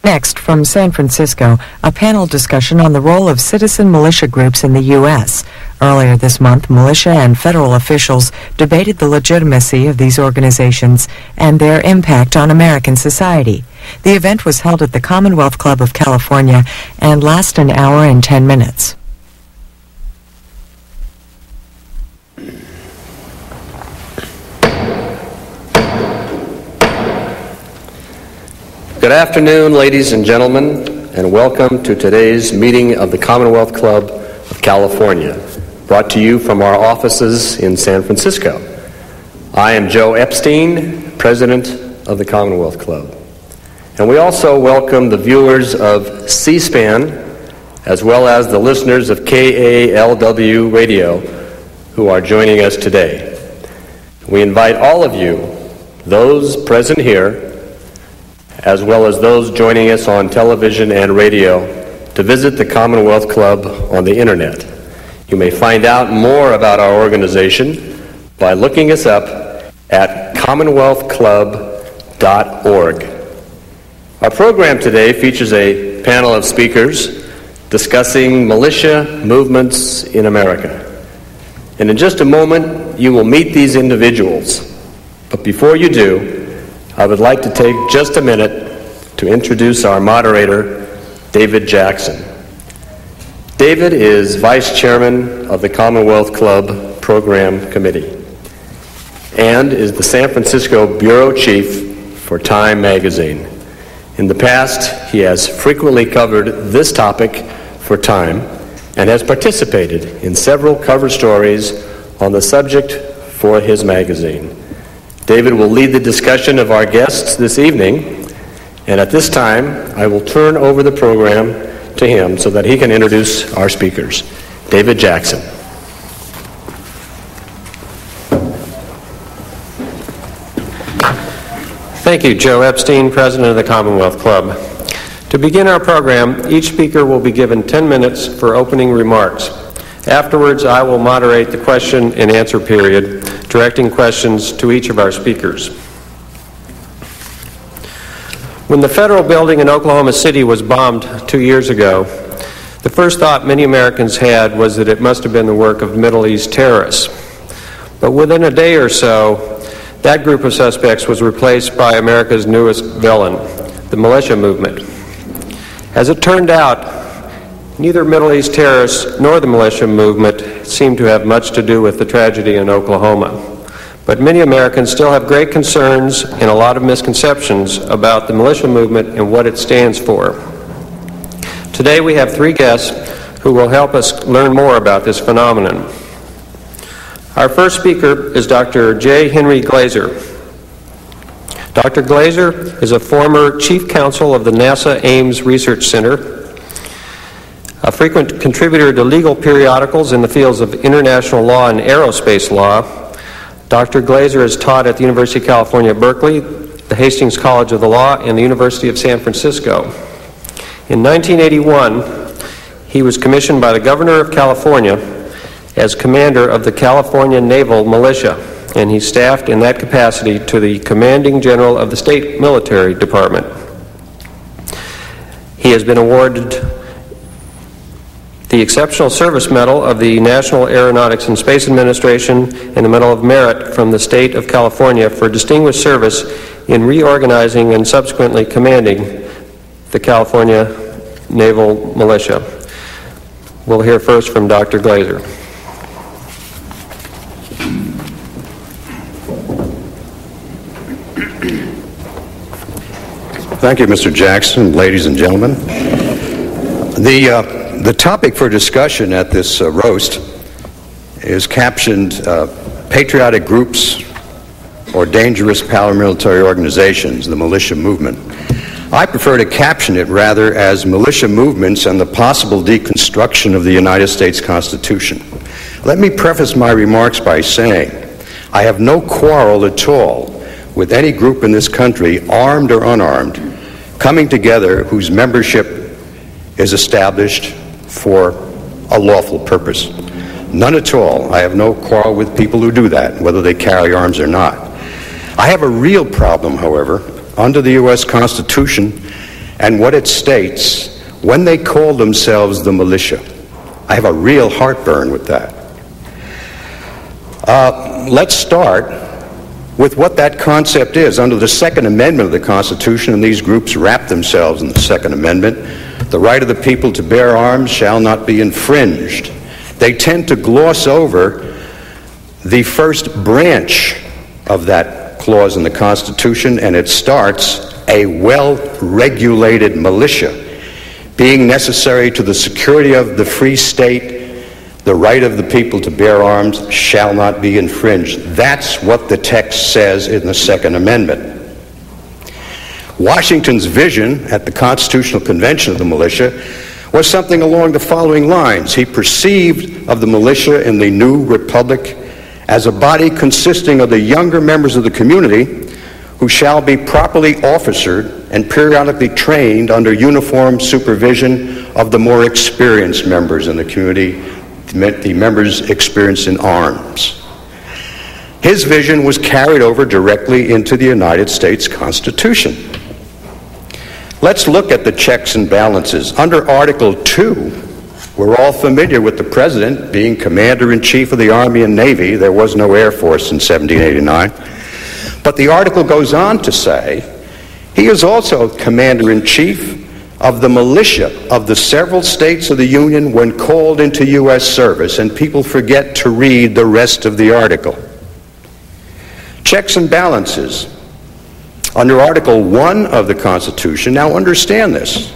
Next, from San Francisco, a panel discussion on the role of citizen militia groups in the U.S. Earlier this month, militia and federal officials debated the legitimacy of these organizations and their impact on American society. The event was held at the Commonwealth Club of California and lasted an hour and 10 minutes. Good afternoon, ladies and gentlemen, and welcome to today's meeting of the Commonwealth Club of California, brought to you from our offices in San Francisco. I am Joe Epstein, President of the Commonwealth Club. And we also welcome the viewers of C-SPAN, as well as the listeners of KALW Radio, who are joining us today. We invite all of you, those present here, as well as those joining us on television and radio, to visit the Commonwealth Club on the internet. You may find out more about our organization by looking us up at commonwealthclub.org. Our program today features a panel of speakers discussing militia movements in America. And in just a moment, you will meet these individuals. But before you do, I would like to take just a minute to introduce our moderator, David Jackson. David is Vice Chairman of the Commonwealth Club Program Committee and is the San Francisco Bureau Chief for Time magazine. In the past, he has frequently covered this topic for Time and has participated in several cover stories on the subject for his magazine. David will lead the discussion of our guests this evening, and at this time, I will turn over the program to him so that he can introduce our speakers. David Jackson. Thank you, Joe Epstein, President of the Commonwealth Club. To begin our program, each speaker will be given 10 minutes for opening remarks. Afterwards, I will moderate the question and answer period, directing questions to each of our speakers. When the federal building in Oklahoma City was bombed 2 years ago, the first thought many Americans had was that it must have been the work of Middle East terrorists. But within a day or so, that group of suspects was replaced by America's newest villain, the militia movement. As it turned out, neither Middle East terrorists nor the militia movement seemed to have much to do with the tragedy in Oklahoma. But many Americans still have great concerns and a lot of misconceptions about the militia movement and what it stands for. Today we have three guests who will help us learn more about this phenomenon. Our first speaker is Dr. J. Henry Glazer. Dr. Glazer is a former chief counsel of the NASA Ames Research Center, a frequent contributor to legal periodicals in the fields of international law and aerospace law. Dr. Glazer has taught at the University of California, Berkeley, the Hastings College of the Law, and the University of San Francisco. In 1981, he was commissioned by the Governor of California as commander of the California Naval Militia, and he staffed in that capacity to the commanding general of the state military department. He has been awarded the Exceptional Service Medal of the National Aeronautics and Space Administration and the Medal of Merit from the State of California for distinguished service in reorganizing and subsequently commanding the California Naval Militia. We'll hear first from Dr. Glazer. Thank you, Mr. Jackson, ladies and gentlemen. The topic for discussion at this roast is captioned Patriotic Groups or Dangerous Paramilitary Organizations, the Militia Movement. I prefer to caption it rather as Militia Movements and the Possible Deconstruction of the United States Constitution. Let me preface my remarks by saying I have no quarrel at all with any group in this country, armed or unarmed, coming together whose membership is established for a lawful purpose. None at all. I have no quarrel with people who do that, whether they carry arms or not. I have a real problem, however, under the U.S. Constitution and what it states when they call themselves the militia. I have a real heartburn with that. Let's start with what that concept is. Under the Second Amendment of the Constitution, and these groups wrap themselves in the Second Amendment, the right of the people to bear arms shall not be infringed. They tend to gloss over the first branch of that clause in the Constitution, and it starts, a well-regulated militia, being necessary to the security of the free state, the right of the people to bear arms shall not be infringed. That's what the text says in the Second Amendment. Washington's vision at the Constitutional Convention of the militia was something along the following lines. He perceived of the militia in the new republic as a body consisting of the younger members of the community who shall be properly officered and periodically trained under uniform supervision of the more experienced members in the community, the members experienced in arms. His vision was carried over directly into the United States Constitution. Let's look at the checks and balances. Under Article 2, we're all familiar with the President being Commander-in-Chief of the Army and Navy. There was no Air Force in 1789. But the article goes on to say, he is also Commander-in-Chief of the militia of the several states of the Union when called into U.S. service, and people forget to read the rest of the article. Checks and balances. Under Article 1 of the Constitution, now understand this.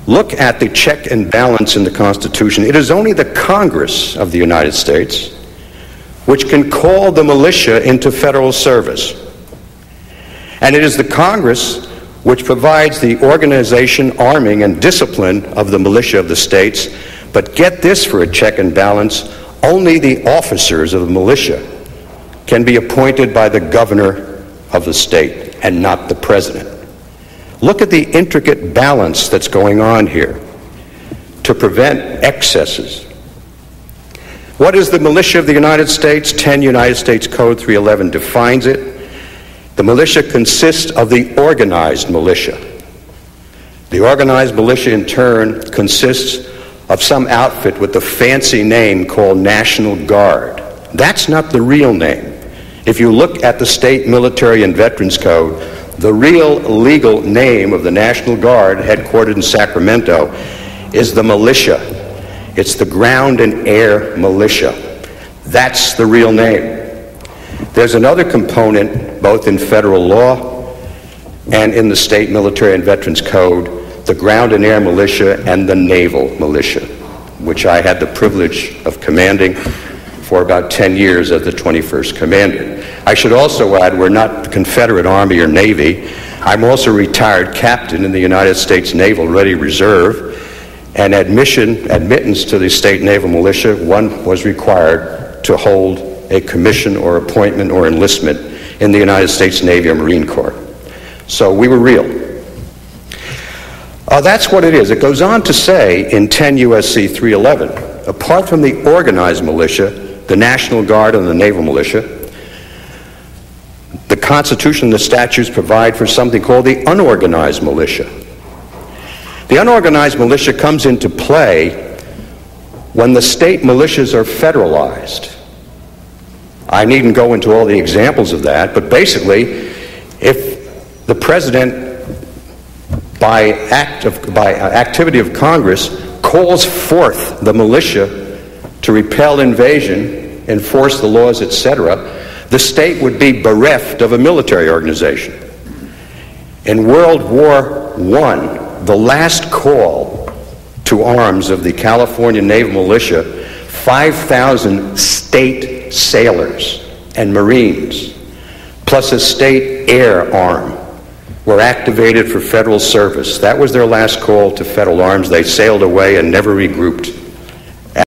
Look at the check and balance in the Constitution. It is only the Congress of the United States which can call the militia into federal service. And it is the Congress which provides the organization, arming, and discipline of the militia of the states. But get this for a check and balance, only the officers of the militia can be appointed by the governor of the state and not the president. Look at the intricate balance that's going on here to prevent excesses. What is the militia of the United States? 10 United States Code 311 defines it. The militia consists of the organized militia. The organized militia, in turn, consists of some outfit with the fancy name called National Guard. That's not the real name. If you look at the State Military and Veterans Code, the real legal name of the National Guard, headquartered in Sacramento, is the militia. It's the Ground and Air Militia. That's the real name. There's another component, both in federal law and in the State Military and Veterans Code, the Ground and Air Militia and the Naval Militia, which I had the privilege of commanding for about 10 years as the 21st Commander. I should also add, we're not the Confederate Army or Navy. I'm also a retired captain in the United States Naval Ready Reserve, and admittance to the State Naval Militia, one was required to hold a commission or appointment or enlistment in the United States Navy or Marine Corps. So we were real. That's what it is. It goes on to say in 10 U.S.C. 311, apart from the organized militia, the National Guard and the Naval Militia, the Constitution and the statutes provide for something called the unorganized militia. The unorganized militia comes into play when the state militias are federalized. I needn't go into all the examples of that, but basically, if the president, by activity of Congress, calls forth the militia to repel invasion, enforce the laws, etc., the state would be bereft of a military organization. In World War I, the last call to arms of the California Naval Militia, 5,000 state sailors and Marines, plus a state air arm, were activated for federal service. That was their last call to federal arms. They sailed away and never regrouped.